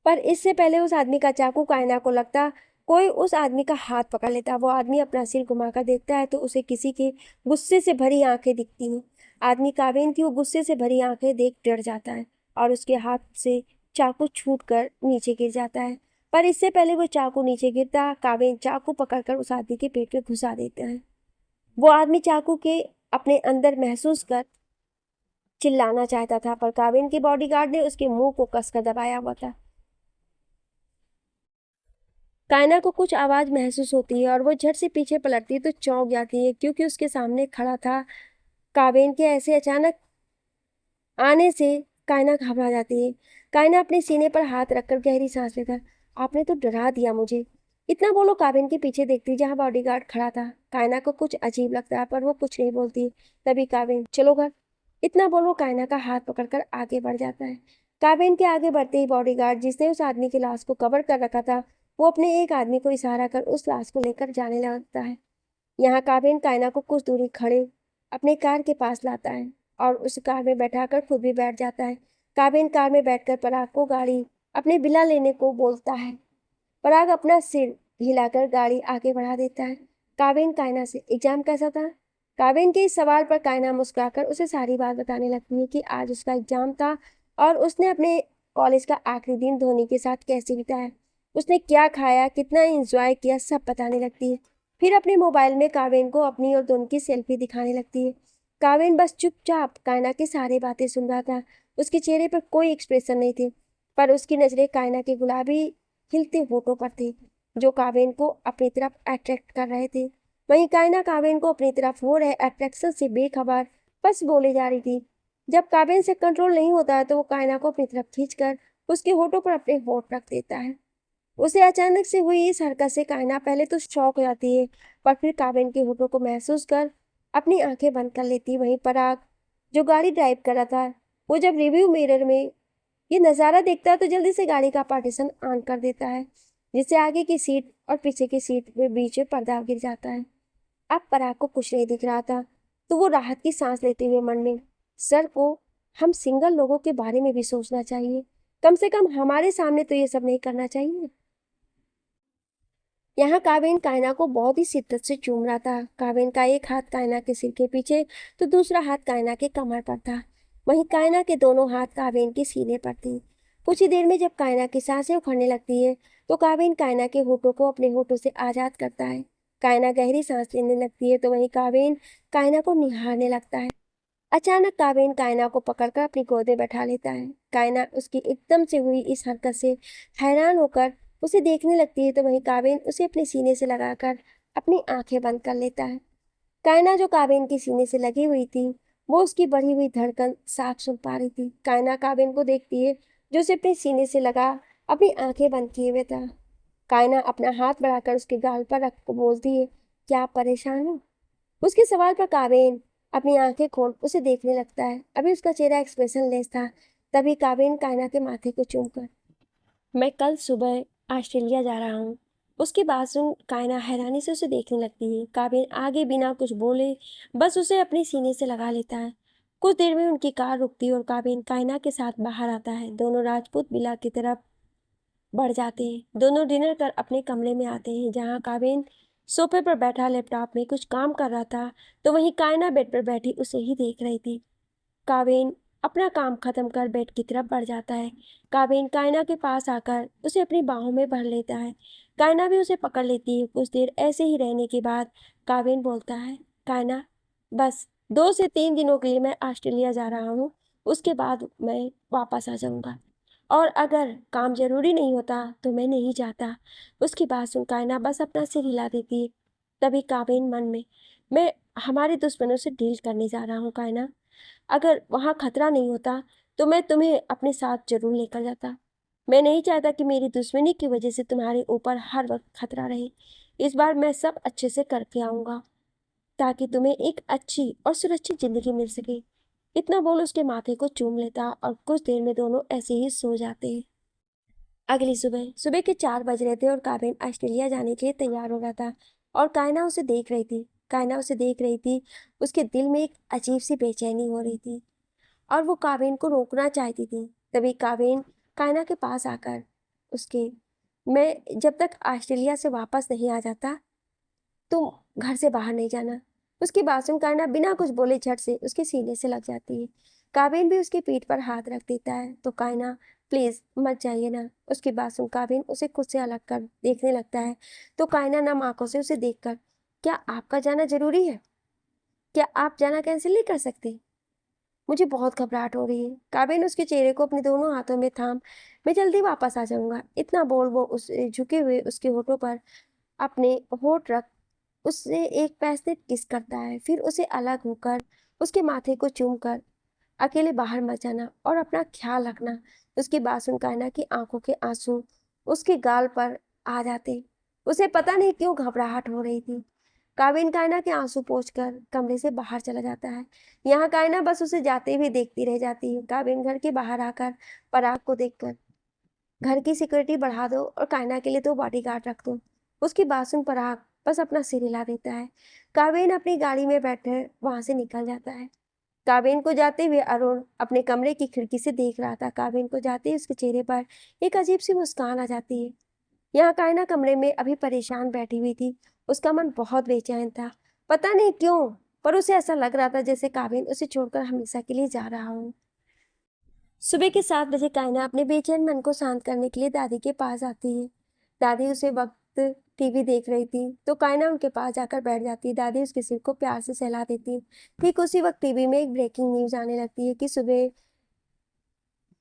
पर इससे पहले उस आदमी का चाकू कायना को लगता कोई उस आदमी का हाथ पकड़ लेता। वो आदमी अपना सिर घुमाकर देखता है तो उसे किसी के गुस्से से भरी आंखें दिखती हैं। आदमी काबिन की वो गुस्से से भरी आंखें देख डर जाता है और उसके हाथ से चाकू छूट कर नीचे गिर जाता है। पर इससे पहले वो चाकू नीचे गिरता काबिन चाकू पकड़कर उस आदमी के पेट में घुसा देता है। वो आदमी चाकू के अपने अंदर महसूस कर चिल्लाना चाहता था पर काबिन के बॉडीगार्ड ने उसके मुंह को कसकर दबाया हुआ था। कायना को कुछ आवाज महसूस होती है और वो झट से पीछे पलटती है तो चौंक जाती है, क्योंकि उसके सामने खड़ा था काबिन के ऐसे अचानक आने से कायना घबरा जाती है। कायना अपने सीने पर हाथ रखकर गहरी सांस लेकर, आपने तो डरा दिया मुझे। इतना बोलो काबिन के पीछे देखती जहाँ बॉडीगार्ड खड़ा था। कायना को कुछ अजीब लगता है पर वो कुछ नहीं बोलती। तभी काबिन, चलो घर। इतना बोलो कायना का हाथ पकड़कर आगे बढ़ जाता है। काबिन के आगे बढ़ते ही बॉडीगार्ड जिसने उस आदमी की लाश को कवर कर रखा था, वो अपने एक आदमी को इशारा कर उस लाश को लेकर जाने लगता है। यहाँ काबिन कायना को कुछ दूरी खड़े अपने कार के पास लाता है और उस कार में बैठाकर खुद भी बैठ जाता है। काबिन कार में बैठकर पराग को गाड़ी अपने बिला लेने को बोलता है। पराग अपना सिर हिलाकर गाड़ी आगे बढ़ा देता है। काबिन कायना से, एग्जाम कैसा था? काबिन के इस सवाल पर कायना मुस्कुराकर उसे सारी बात बताने लगती है कि आज उसका एग्जाम था और उसने अपने कॉलेज का आखिरी दिन धोनी के साथ कैसे बिताया, उसने क्या खाया, कितना एंजॉय किया, सब बताने लगती है। फिर अपने मोबाइल में काबिन को अपनी और दोनों की सेल्फी दिखाने लगती है। काबिन बस चुपचाप कायना की सारी बातें सुन रहा था। उसके चेहरे पर कोई एक्सप्रेशन नहीं थे, पर उसकी नजरें कायना के गुलाबी हिलते होठों पर थे, जो काबिन को अपनी तरफ अट्रैक्ट कर रहे थे। वहीं कायना काबिन को अपनी तरफ हो रहे अट्रैक्शन से बेखबर बस बोले जा रही थी। जब काबिन से कंट्रोल नहीं होता है तो वो कायना को अपनी तरफ खींचकर उसके होठों पर अपने होठ रख देता है। उसे अचानक से हुई इस हरकत से कायना पहले तो शॉक हो जाती है, पर फिर काबिन के होठों को महसूस कर अपनी आंखें बंद कर लेती। वहीं पराग, जो गाड़ी ड्राइव कर रहा था, वो जब रिव्यू मिरर में ये नज़ारा देखता है तो जल्दी से गाड़ी का पार्टीशन ऑन कर देता है, जिससे आगे की सीट और पीछे की सीट में बीच में पर्दा गिर जाता है। अब पराग को कुछ नहीं दिख रहा था, तो वो राहत की सांस लेते हुए मन में, सर को हम सिंगल लोगों के बारे में भी सोचना चाहिए, कम से कम हमारे सामने तो ये सब नहीं करना चाहिए। यहाँ काबिन कायना को बहुत ही शिद्दत से चूम रहा था। काबिन का एक हाथ कायना के सिर के पीछे तो दूसरा हाथ कायना के कमर पर था। वहीं कायना के दोनों हाथ काबिन के सीने पर थी। कुछ ही देर में जब कायना की सांसें उखड़ने लगती है तो काबिन कायना के होठों को अपने होठों से आजाद करता है। कायना गहरी सांस लेने लगती है तो वहीं काबिन कायना को निहारने लगता है। अचानक काबिन कायना को पकड़कर अपनी गोद में बैठा लेता है। कायना उसकी एकदम से हुई इस हरकत से हैरान होकर उसे देखने लगती है तो वहीं काबिन उसे अपने सीने से लगाकर अपनी आंखें बंद कर लेता है। कायना, जो काबिन के सीने से लगी हुई थी, वो उसकी बढ़ी हुई धड़कन साफ सुन पा रही थी। कायना काबिन को देखती है जो उसे अपने सीने से लगा अपनी आंखें बंद किए हुए था। कायना अपना हाथ बढ़ाकर उसके गाल पर रख बोलती है, क्या आप परेशान हो? उसके सवाल पर काबिन अपनी आंखें खोल उसे देखने लगता है। अभी उसका चेहरा एक्सप्रेशन लेस था। तभी काबिन कायना के माथे को चूमकर, मैं कल सुबह ऑस्ट्रेलिया जा रहा हूँ। उसकी बात सुन कायना हैरानी से उसे देखने लगती है। काबिन आगे बिना कुछ बोले बस उसे अपने सीने से लगा लेता है। कुछ देर में उनकी कार रुकती है और काबिन कायना के साथ बाहर आता है। दोनों राजपूत विला की तरफ बढ़ जाते हैं। दोनों डिनर कर अपने कमरे में आते हैं, जहाँ काबिन सोफे पर बैठा लैपटॉप में कुछ काम कर रहा था, तो वहीं कायना बेड पर बैठी उसे ही देख रही थी। काबिन अपना काम खत्म कर बेड की तरफ बढ़ जाता है। काबिन कायना के पास आकर उसे अपनी बाहों में भर लेता है। कायना भी उसे पकड़ लेती है। कुछ देर ऐसे ही रहने के बाद काबिन बोलता है, कायना, बस 2 से 3 दिनों के लिए मैं ऑस्ट्रेलिया जा रहा हूँ, उसके बाद मैं वापस आ जाऊँगा, और अगर काम जरूरी नहीं होता तो मैं नहीं जाता। उसकी बात सुन कायना बस अपना सिर हिला देती है। तभी काबिन मन में, मैं हमारे दुश्मनों से डील करने जा रहा हूँ कायना, अगर वहाँ खतरा नहीं होता तो मैं तुम्हें अपने साथ जरूर लेकर जाता। मैं नहीं चाहता कि मेरी दुश्मनी की वजह से तुम्हारे ऊपर हर वक्त खतरा रहे। इस बार मैं सब अच्छे से करके आऊँगा ताकि तुम्हें एक अच्छी और सुरक्षित जिंदगी मिल सके। इतना बोल उसके माथे को चूम लेता और कुछ देर में दोनों ऐसे ही सो जाते। अगली सुबह सुबह के 4 बज रहे थे और काबिन ऑस्ट्रेलिया जाने के लिए तैयार हो रहा था और कायना उसे देख रही थी। कायना उसे देख रही थी, उसके दिल में एक अजीब सी बेचैनी हो रही थी और वो काबिन को रोकना चाहती थी। तभी काबिन कायना के पास आकर उसके, मैं जब तक ऑस्ट्रेलिया से वापस नहीं आ जाता तुम घर से बाहर नहीं जाना। उसकी बात सुन कायना बिना कुछ बोले झट से उसके सीने से लग जाती है। काबिन भी उसकी पीठ पर हाथ रख देता है तो कायना, प्लीज मत जाइए ना। उसकी बात सुन काबिन उसे खुद से अलग कर देखने लगता है तो कायना नम आंखों से उसे देखकर, क्या आपका जाना जरूरी है? क्या आप जाना कैंसिल नहीं कर सकते? मुझे बहुत घबराहट हो रही है। काबिन उसके चेहरे को अपने दोनों हाथों में थाम, मैं जल्दी वापस आ जाऊंगा, इतना बोल वो उस झुके हुए उसके होठों पर अपने होठ रख उससे एक पैसे किस करता है, फिर उसे अलग होकर उसके माथे को चूम कर अकेले बाहर मत जाना और अपना ख्याल रखना। उसकी बात सुन कायना की आंखों के आंसू उसके गाल पर आ जाते। उसे पता नहीं क्यों घबराहट हो रही थी। काबिन कायना के आंसू पोंछकर कमरे से बाहर चला जाता है। यहाँ कायना बस उसे जाते हुए देखती रह जाती है। काबिन घर के बाहर आकर पराग को देखकर, घर की सिक्योरिटी बढ़ा दो और कायना के लिए तो बॉडीगार्ड रख दो। उसकी बात सुन पराग बस अपना सिर हिला देता है। काबिन अपनी गाड़ी में बैठे वहां से निकल जाता है। काबिन को जाते हुए अरुण अपने कमरे की खिड़की से देख रहा था। काबिन को जाते ही उसके चेहरे पर एक अजीब सी मुस्कान आ जाती है। यहाँ कायना कमरे में अभी परेशान बैठी हुई थी। उसका मन बहुत बेचैन था, पता नहीं क्यों, पर उसे ऐसा लग रहा था जैसे काबिन उसे छोड़कर हमेशा के लिए जा रहा हो। सुबह के 7 बजे कायना अपने बेचैन मन को शांत करने के लिए दादी के पास आती है। दादी उसे वक्त टीवी देख रही थी तो कायना उनके पास जाकर बैठ जाती। दादी उसके सिर को प्यार से सहला देती। ठीक उसी वक्त टीवी में एक ब्रेकिंग न्यूज आने लगती है कि सुबह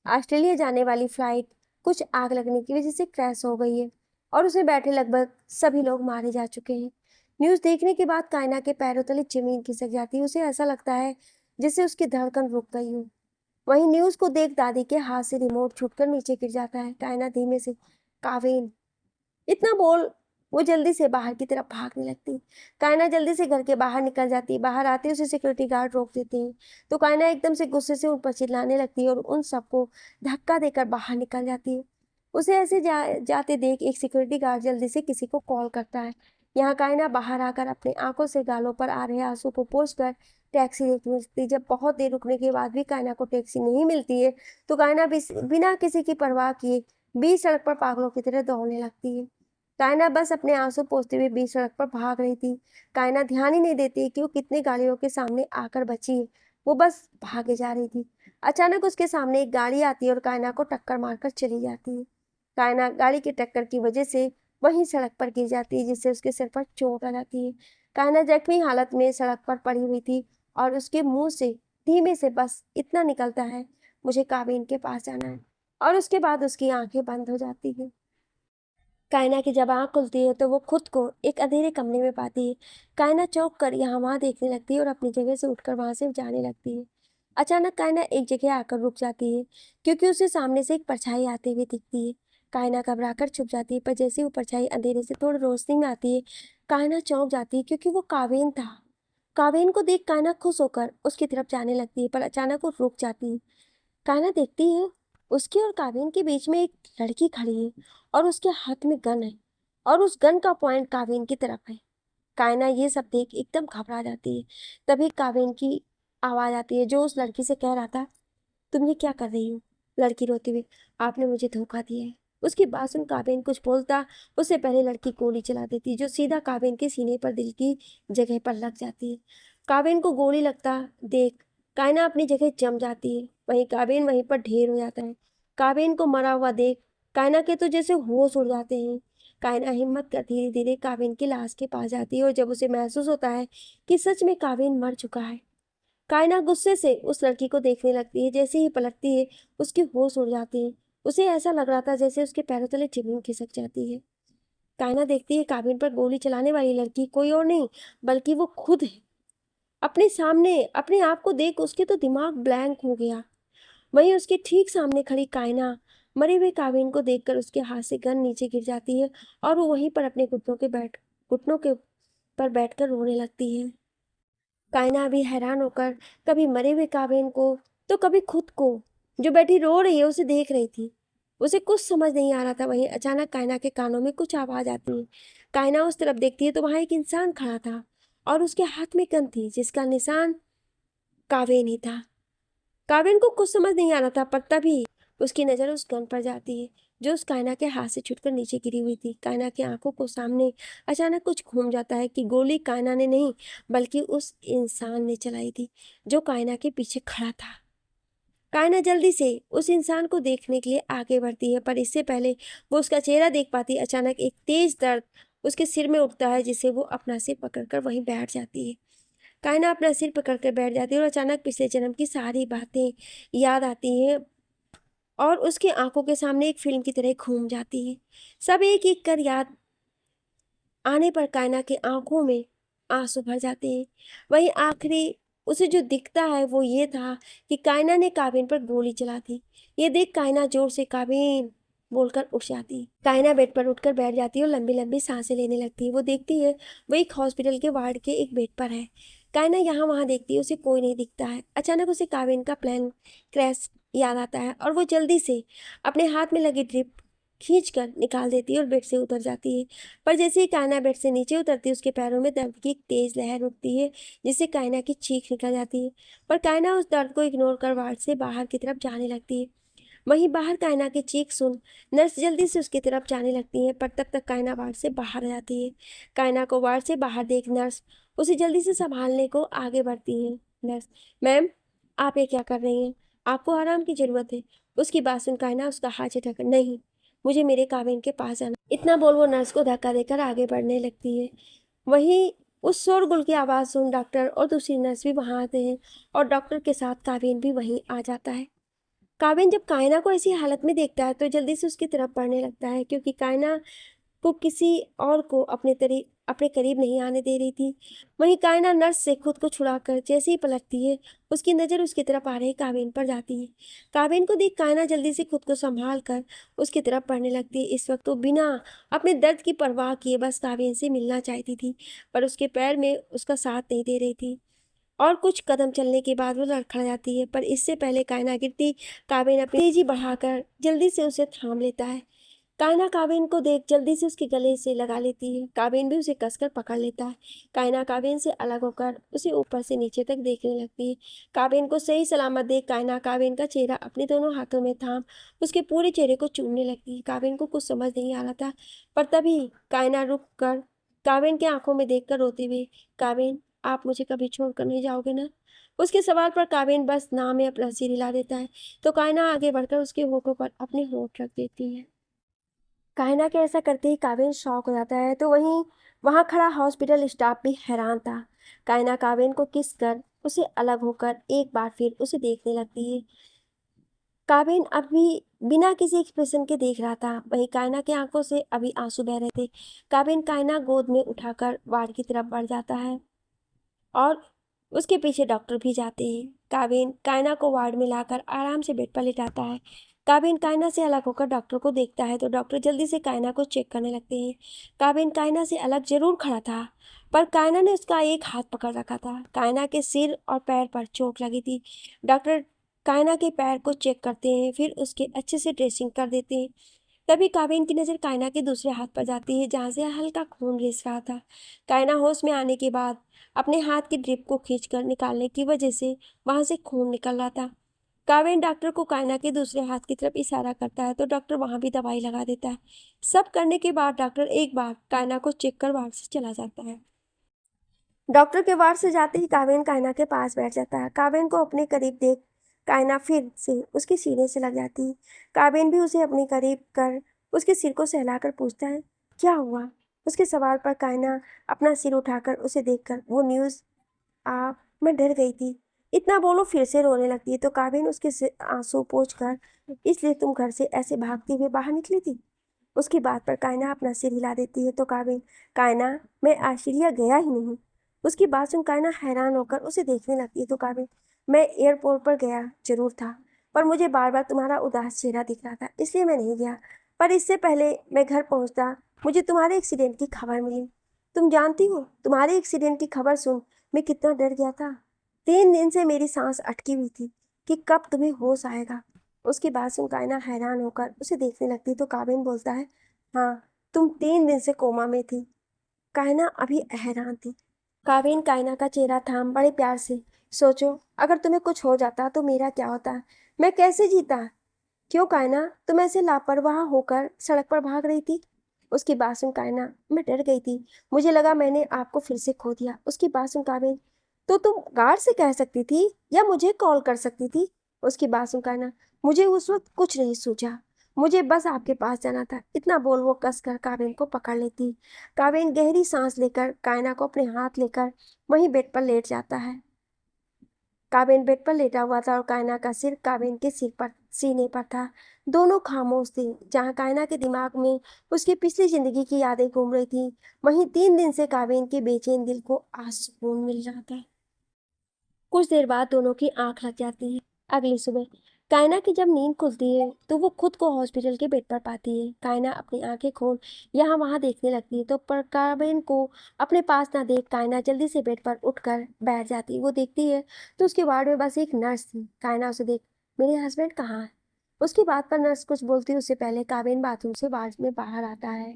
ऑस्ट्रेलिया जाने वाली फ्लाइट कुछ आग लगने की वजह से क्रैश हो गई है और उसमें बैठे लगभग सभी लोग मारे जा चुके हैं। न्यूज देखने के बाद कायना के पैरों तले जमीन खिसक जाती है। उसे ऐसा लगता है जैसे उसकी धड़कन रुक गई हो। वहीं न्यूज को देख दादी के हाथ से रिमोट छूटकर नीचे गिर जाता है। कायना धीमे से काविन इतना बोल वो जल्दी से बाहर की तरफ भागने लगती। कायना जल्दी से घर के बाहर निकल जाती। बाहर आते उसे सिक्योरिटी गार्ड रोक देते हैं तो कायना एकदम से गुस्से से उन पर चिल्लाने लगती है और उन सबको धक्का देकर बाहर निकल जाती है। उसे ऐसे जाते देख एक सिक्योरिटी गार्ड जल्दी से किसी को कॉल करता है। यहाँ कायना बाहर आकर अपने आंखों से गालों पर आ रहे आंसू को पोंछ कर टैक्सी देखने लगती। जब बहुत देर रुकने के बाद भी कायना को टैक्सी नहीं मिलती है तो कायना बिना किसी की परवाह किए बीच सड़क पर पागलों की तरह दौड़ने लगती है। कायना बस अपने आंसू पोंछते हुए बीच सड़क पर भाग रही थी। कायना ध्यान ही नहीं देती कि वो कितनी गाड़ियों के सामने आकर बची है। वो बस भागे जा रही थी। अचानक उसके सामने एक गाड़ी आती है और कायना को टक्कर मारकर चली जाती है। कायना गाड़ी की टक्कर की वजह से वहीं सड़क पर गिर जाती है जिससे उसके सिर पर चोट आ जाती है। कायना जख्मी हालत में सड़क पर पड़ी हुई थी और उसके मुंह से धीमे से बस इतना निकलता है, मुझे काबिन के पास जाना है। और उसके बाद उसकी आंखें बंद हो जाती हैं। कायना की जब आँख खुलती है तो वो खुद को एक अंधेरे कमरे में पाती है। कायना चौंक कर यहाँ वहाँ देखने लगती है और अपनी जगह से उठकर वहां से जाने लगती है। अचानक कायना एक जगह आकर रुक जाती है क्योंकि उसे सामने से एक परछाई आते हुए दिखती है। कायना घबराकर छुप जाती है पर जैसे वो परछाई अंधेरे से थोड़ी रोशनी में आती है कायना चौंक जाती है क्योंकि वो कावेन था। कावेन को देख कायना खुश होकर उसकी तरफ जाने लगती है पर अचानक वो रुक जाती है। कायना देखती है उसके और काविन के बीच में एक लड़की खड़ी है और उसके हाथ में गन है और उस गन का पॉइंट काविन की तरफ है। कायना ये सब देख एकदम घबरा जाती है। तभी काविन की आवाज आती है जो उस लड़की से कह रहा था, तुम ये क्या कर रही हो? लड़की रोते हुए, आपने मुझे धोखा दिया है। उसकी बात सुन काविन कुछ बोलता उससे पहले लड़की गोली चला देती जो सीधा काविन के सीने पर दिल की जगह पर लग जाती है। काविन को गोली लगता देख कायना अपनी जगह जम जाती है। वहीं काविन वहीं पर ढेर हो जाता है। काविन को मरा हुआ देख कायना के तो जैसे होश उड़ जाते हैं। कायना हिम्मत कर धीरे धीरे काविन की लाश के पास जाती है और जब उसे महसूस होता है कि सच में काविन मर चुका है, कायना गुस्से से उस लड़की को देखने लगती है। जैसे ही पलटती है उसकी होश उड़ जाती है। उसे ऐसा लग रहा था जैसे उसके पैरों तले जमीन खिसक जाती है। कायना देखती है काबिन पर गोली चलाने वाली लड़की कोई और नहीं बल्कि वो खुद है। अपने सामने अपने आप को देख उसके तो दिमाग ब्लैंक हो गया। वहीं उसके ठीक सामने खड़ी कायना मरे हुए काबिन को देखकर उसके हाथ से गन नीचे गिर जाती है और वो वहीं पर अपने घुटनों के पर बैठकर रोने लगती है। कायना अभी हैरान होकर कभी मरे हुए काबिन को तो कभी खुद को जो बैठी रो रही है उसे देख रही थी। उसे कुछ समझ नहीं आ रहा था। वहीं अचानक कायना के कानों में कुछ आवाज आती है। कायना उस तरफ देखती है तो वहां एक इंसान खड़ा था और उसके हाथ में गन थी जिसका निशान कावेन ही था। कावेन को कुछ समझ नहीं आ रहा था पर तभी उसकी नजर उस गन पर जाती है जो उस कायना के हाथ से छूटकर नीचे गिरी हुई थी। कायना की आंखों को सामने अचानक कुछ घूम जाता है कि गोली कायना ने नहीं बल्कि उस इंसान ने चलाई थी जो कायना के पीछे खड़ा था। कायना जल्दी से उस इंसान को देखने के लिए आगे बढ़ती है पर इससे पहले वो उसका चेहरा देख पाती है अचानक एक तेज दर्द उसके सिर में उठता है जिसे वो अपना सिर पकड़कर वहीं बैठ जाती है। कायना अपना सिर पकड़ कर बैठ जाती है और अचानक पिछले जन्म की सारी बातें याद आती हैं और उसकी आंखों के सामने एक फिल्म की तरह घूम जाती है। सब एक एक कर याद आने पर कायना की आंखों में आंसू भर जाते हैं। वहीं आखिरी उसे जो दिखता है वो ये था कि कायना ने काबिन पर गोली चला दी। ये देख कायना जोर से काबिन बोलकर उठ जाती है। कायना बेड पर उठकर बैठ जाती है और लंबी लंबी सांसें लेने लगती है। वो देखती है वो एक हॉस्पिटल के वार्ड के एक बेड पर है। कायना यहाँ वहाँ देखती है, उसे कोई नहीं दिखता है। अचानक उसे काबिन का प्लान क्रैश याद आता है और वो जल्दी से अपने हाथ में लगी ड्रिप खींचकर निकाल देती है और बेड से उतर जाती है। पर जैसे ही कायना बेड से नीचे उतरती है, उसके पैरों में दर्द की एक तेज लहर उठती है, जिससे कायना की चीख निकल जाती है। पर कायना उस दर्द को इग्नोर कर वार्ड से बाहर की तरफ जाने लगती है। वहीं बाहर कायना की चीख सुन नर्स जल्दी से उसकी तरफ जाने लगती है, पर तब तक कायना वार्ड से बाहर आ जाती है। कायना को वार्ड से बाहर देख नर्स उसे जल्दी से संभालने को आगे बढ़ती है। नर्स, मैम आप ये क्या कर रही हैं? आपको आराम की जरूरत है। उसकी बात सुन कायना उसका हाथ झटक, नहीं, मुझे मेरे काबिन के पास जाना। इतना बोल वो नर्स को धक्का देकर आगे बढ़ने लगती है। वहीं उस शोरगुल की आवाज़ सुन डॉक्टर और दूसरी नर्स भी वहां आते हैं और डॉक्टर के साथ काबिन भी वहीं आ जाता है। काबिन जब कायना को ऐसी हालत में देखता है तो जल्दी से उसकी तरफ बढ़ने लगता है, क्योंकि कायना को किसी और को अपने करीब नहीं आने दे रही थी। वहीं कायना नर्स से खुद को छुड़ाकर जैसे ही पलटती है, उसकी नज़र उसकी तरफ आ रही काबिन पर जाती है। काबिन को देख कायना जल्दी से खुद को संभाल कर उसकी तरफ बढ़ने लगती है। इस वक्त वो बिना अपने दर्द की परवाह किए बस काबिन से मिलना चाहती थी, पर उसके पैर में उसका साथ नहीं दे रही थी और कुछ कदम चलने के बाद वो लड़खड़ा जाती है। पर इससे पहले कायना गिरती, काबिन अपनी तेजी बढ़ाकर जल्दी से उसे थाम लेता है। कायना काबिन को देख जल्दी से उसके गले से लगा लेती है। काबिन भी उसे कसकर पकड़ लेता है। कायना काबिन से अलग होकर उसे ऊपर से नीचे तक देखने लगती है। काबिन को सही सलामत देख कायना काबिन का चेहरा अपने दोनों हाथों में थाम उसके पूरे चेहरे को चूमने लगती है। काबिन को कुछ समझ नहीं आ रहा था, पर तभी कायना रुक कर काबिन की आंखों में देखकर रोती हुई, काबिन आप मुझे कभी छोड़कर नहीं जाओगे ना? उसके सवाल पर काबिन बस ना में अपना सिर हिला देता है, तो कायना आगे बढ़कर उसके होठों पर अपने होठ रख देती है। कायना के ऐसा करते ही काबिन शॉक हो जाता है, तो वहीं वहां खड़ा हॉस्पिटल स्टाफ भी हैरान था। कायना काबिन को किस कर उसे अलग होकर एक बार फिर उसे देखने लगती है। काबिन अभी बिना किसी एक्सप्रेशन के देख रहा था। वहीं कायना की आंखों से अभी आंसू बह रहे थे। काबिन कायना गोद में उठाकर वार्ड की तरफ बढ़ जाता है और उसके पीछे डॉक्टर भी जाते हैं। काबिन कायना को वार्ड में लाकर आराम से बेड पर लिटाता है। काबिन कायना से अलग होकर डॉक्टर को देखता है, तो डॉक्टर जल्दी से कायना को चेक करने लगते हैं। काबिन कायना से अलग जरूर खड़ा था, पर कायना ने उसका एक हाथ पकड़ रखा था। कायना के सिर और पैर पर चोट लगी थी। डॉक्टर कायना के पैर को चेक करते हैं, फिर उसके अच्छे से ड्रेसिंग कर देते हैं। तभी काबिन की नज़र कायना के दूसरे हाथ पर जाती है, जहाँ से हल्का खून रिस रहा था। कायना होश में आने के बाद अपने हाथ की ड्रिप को खींचकर निकालने की वजह से वहां से खून निकल रहा था। काबिन डॉक्टर को कायना के दूसरे हाथ की तरफ इशारा करता है, तो डॉक्टर वहां भी दवाई लगा देता है। सब करने के बाद डॉक्टर एक बार कायना को चेक कर वार्ड से चला जाता है। डॉक्टर के वार्ड से जाते ही काबिन कायना के पास बैठ जाता है। काबिन को अपने करीब देख कायना फिर से उसके सीने से लग जाती है। काबिन भी उसे अपने करीब कर उसके सिर को सहलाकर पूछता है, क्या हुआ? उसके सवाल पर कायना अपना सिर उठाकर उसे देखकर, वो न्यूज़ आप मैं डर गई थी, इतना बोलो फिर से रोने लगती है। तो काबिन उसके आंसू पोंछ कर, इसलिए तुम घर से ऐसे भागती हुई बाहर निकली थी? उसकी बात पर कायना अपना सिर हिला देती है। तो काबिन, कायना मैं ऑस्ट्रेलिया गया ही नहीं। उसकी बात सुन कायना हैरान होकर उसे देखने लगती है। तो काबिन, मैं एयरपोर्ट पर गया जरूर था, पर मुझे बार बार तुम्हारा उदास चेहरा दिख रहा था, इसलिए मैं नहीं गया। पर इससे पहले मैं घर पहुंचता मुझे तुम्हारे एक्सीडेंट की खबर मिली। तुम जानती हो तुम्हारे एक्सीडेंट की खबर सुन मैं कितना डर गया था। 3 दिन से मेरी सांस अटकी हुई थी कि कब तुम्हें होश आएगा। उसकी बात सुन कायना हैरान होकर उसे देखने लगती। तो काबिन बोलता है, हाँ, तुम 3 दिन से कोमा में थी। कायना अभी हैरान थी। काबिन कायना का चेहरा थाम बड़े प्यार से, सोचो अगर तुम्हें कुछ हो जाता तो मेरा क्या होता, मैं कैसे जीता? क्यों कायना, तुम ऐसे लापरवाह होकर सड़क पर भाग रही थी? उसकी बात सुन कायना, मैं डर गई थी, मुझे लगा मैंने आपको फिर से खो दिया। उसकी बात सुन काबिन, तो तुम गार्ड से कह सकती थी या मुझे कॉल कर सकती थी। उसकी बात सुन कायना, मुझे उस वक्त कुछ नहीं सूझा, मुझे बस आपके पास जाना था। इतना बोल वो कसकर काबिन को पकड़ लेती। काबिन गहरी सांस लेकर कायना को अपने हाथ लेकर वहीं बेड पर लेट जाता है। काबिन बेड पर लेटा हुआ था और कायना का सिर काबिन के सिर पर सीने पर था। दोनों खामोश थे। जहाँ कायना के दिमाग में उसकी पिछली जिंदगी की यादें घूम रही थी, वहीं 3 दिन से काबिन के बेचैन दिल को आज सुकून मिल रहा था। कुछ देर बाद दोनों की आंख लग जाती है। अगली सुबह कायना की जब नींद खुलती है तो वो खुद को हॉस्पिटल के बेड पर पाती है। कायना अपनी आंखें खोल यहाँ वहाँ देखने लगती है तो पर काबिन को अपने पास ना देख कायना जल्दी से बेड पर उठकर बैठ जाती है। वो देखती है तो उसके वार्ड में बस एक नर्स थी। कायना उसे देख, मेरे हस्बैंड कहाँ है? उसकी बात पर नर्स कुछ बोलती है उससे पहले काबिन बाथरूम से वार्ड में बाहर आता है।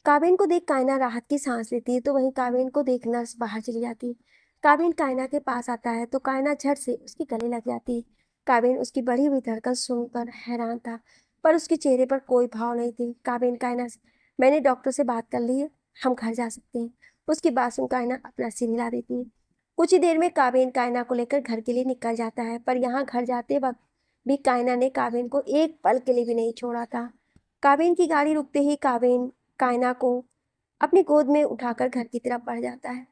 काबिन को देख कायना राहत की सांस लेती है तो वहीं काबिन को देख नर्स बाहर चली जाती है। काबिन कायना के पास आता है तो कायना झट से उसके गले लग जाती है। काबिन उसकी बढ़ी हुई धड़कन सुनकर हैरान था, पर उसके चेहरे पर कोई भाव नहीं थी। काबिन कायना से, मैंने डॉक्टर से बात कर ली है, हम घर जा सकते हैं। उसकी बात सुन कायना अपना सिर हिला देती है। कुछ ही देर में काबिन कायना को लेकर घर के लिए निकल जाता है, पर यहाँ घर जाते वक्त भी कायना ने काबिन को एक पल के लिए भी नहीं छोड़ा था। काबिन की गाड़ी रुकते ही काबिन कायना को अपनी गोद में उठाकर घर की तरफ बढ़ जाता है।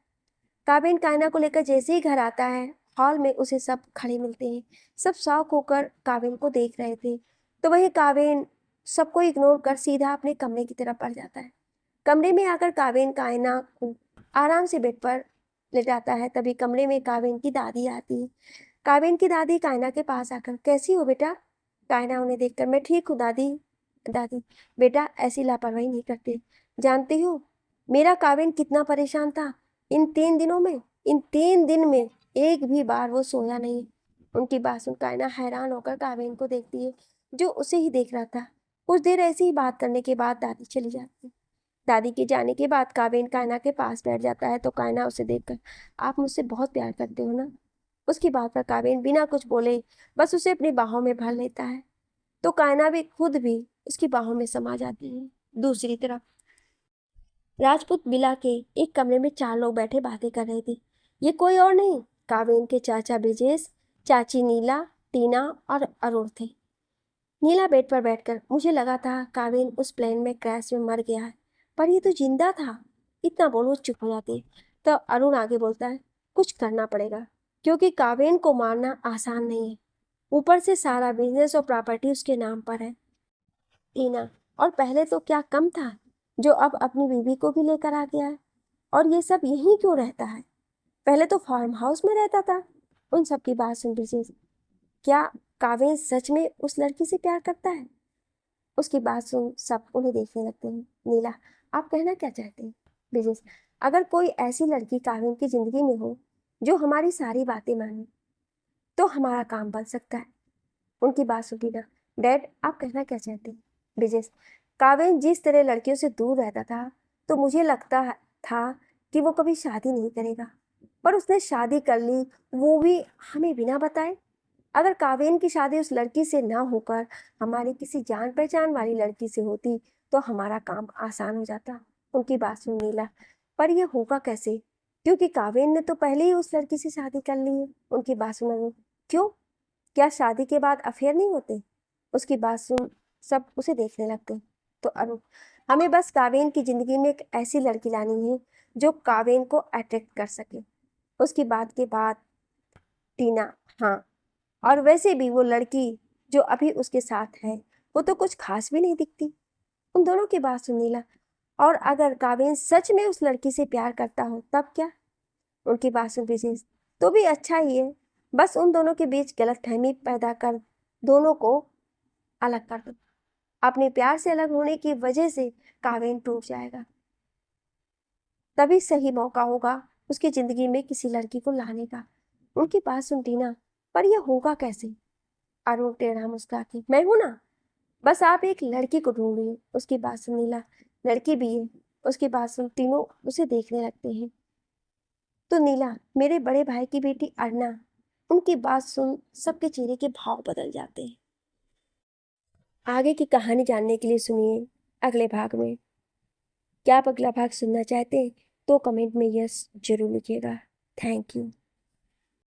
काबिन कायना को लेकर जैसे ही घर आता है, हॉल में उसे सब खड़े मिलते हैं। सब शौक होकर काबिन को देख रहे थे, तो वही काबिन सबको इग्नोर कर सीधा अपने कमरे की तरफ बढ़ जाता है। कमरे में आकर काबिन कायना को आराम से बेड पर लेटाता है। तभी कमरे में काबिन की दादी आती है। काबिन की दादी कायना के पास आकर, कैसी हो बेटा? कायना उन्हें देखकर, मैं ठीक हूँ दादी। दादी, बेटा ऐसी लापरवाही नहीं करते। जानती हो मेरा काबिन कितना परेशान था इन 3 दिन में एक भी बार वो सोया नहीं। उनकी बात सुन कायना हैरान होकर काबिन को देखती है, जो उसे ही देख रहा था। कुछ देर ऐसी ही बात करने के बाद दादी चली जाती है। दादी के जाने के बाद काबिन कायना के पास बैठ जाता है तो कायना उसे देखकर, आप मुझसे बहुत प्यार करते हो ना? उसकी बात पर काबिन बिना कुछ बोले बस उसे अपनी बाहों में भर लेता है, तो कायना भी खुद भी उसकी बाहों में समा जाती है। दूसरी तरफ राजपूत विला के एक कमरे में 4 लोग बैठे बातें कर रहे थे। ये कोई और नहीं, काबिन के चाचा ब्रिजेश, चाची नीला, टीना और अरुण थे। नीला बेड पर बैठकर, मुझे लगा था काबिन उस प्लेन में क्रैश में मर गया है, पर ये तो जिंदा था। इतना बोल वो चुप हो जाते। तो अरुण आगे बोलता है, कुछ करना पड़ेगा, क्योंकि काबिन को मारना आसान नहीं है। ऊपर से सारा बिजनेस और प्रॉपर्टी उसके नाम पर है। टीना, और पहले तो क्या कम था जो अब अपनी बीवी को भी लेकर आ गया है? और ये सब यहीं क्यों रहता है? पहले तो फार्म हाउस में रहता था। उन सब की बात सुन ब्रिजेश, क्या काव्य सच में उस लड़की से प्यार करता है? उसकी बात सुन सब उन्हें देखने लगते हैं। नीला, आप कहना क्या चाहते हैं? ब्रिजेश, अगर कोई ऐसी लड़की काव्य की जिंदगी में हो जो हमारी सारी बातें माने, तो हमारा काम बन सकता है। उनकी बात सुनी ना। डैड, आप कहना क्या चाहते हैं? ब्रिजेश, काव्य जिस तरह लड़कियों से दूर रहता था, तो मुझे लगता था कि वो कभी शादी नहीं करेगा, पर उसने शादी कर ली, वो भी हमें बिना बताए। अगर कावेन की शादी उस लड़की से ना होकर हमारी किसी जान पहचान वाली लड़की से होती, तो हमारा काम आसान हो जाता। उनकी बात सुन नीला, पर यह होगा कैसे? क्योंकि कावेन ने तो पहले ही उस लड़की से शादी कर ली है। उनकी बात सुन, क्यों? क्या शादी के बाद अफेयर नहीं होते? उसकी बात सुन सब उसे देखने लगते हैं। तो अरुण, हमें बस कावेन की जिंदगी में एक ऐसी लड़की लानी है जो कावेन को अट्रैक्ट कर सके। उसकी बात के बाद टीना, हाँ, और वैसे भी वो लड़की जो अभी उसके साथ है, वो तो कुछ खास भी नहीं दिखती। उन दोनों की बात सुन नीला, और अगर कावेन सच में उस लड़की से प्यार करता हो तब क्या? उनकी बात सुन ब्रिजेश, तो भी अच्छा ही है, बस उन दोनों के बीच गलतफहमी पैदा कर दोनों को अलग कर दो। अपने प्यार से अलग होने की वजह से कावेन टूट जाएगा, तभी सही मौका होगा उसकी जिंदगी में किसी लड़की को लाने का। उनकी बात सुन टीना, पर यह होगा कैसे? अरुण टेढ़ा मुस्कुरा के, मैं हूं ना, बस आप एक लड़की को ढूंढिए। उसकी बात सुन नीला, लड़की भी है? उसकी बात सुन तीनों उसे देखने लगते हैं। तो नीला, मेरे बड़े भाई की बेटी अरना। उनकी बात सुन सबके चेहरे के भाव बदल जाते हैं। आगे की कहानी जानने के लिए सुनिए अगले भाग में। क्या आप अगला भाग सुनना चाहते हैं तो कमेंट में यस जरूर लिखिएगा। Thank you.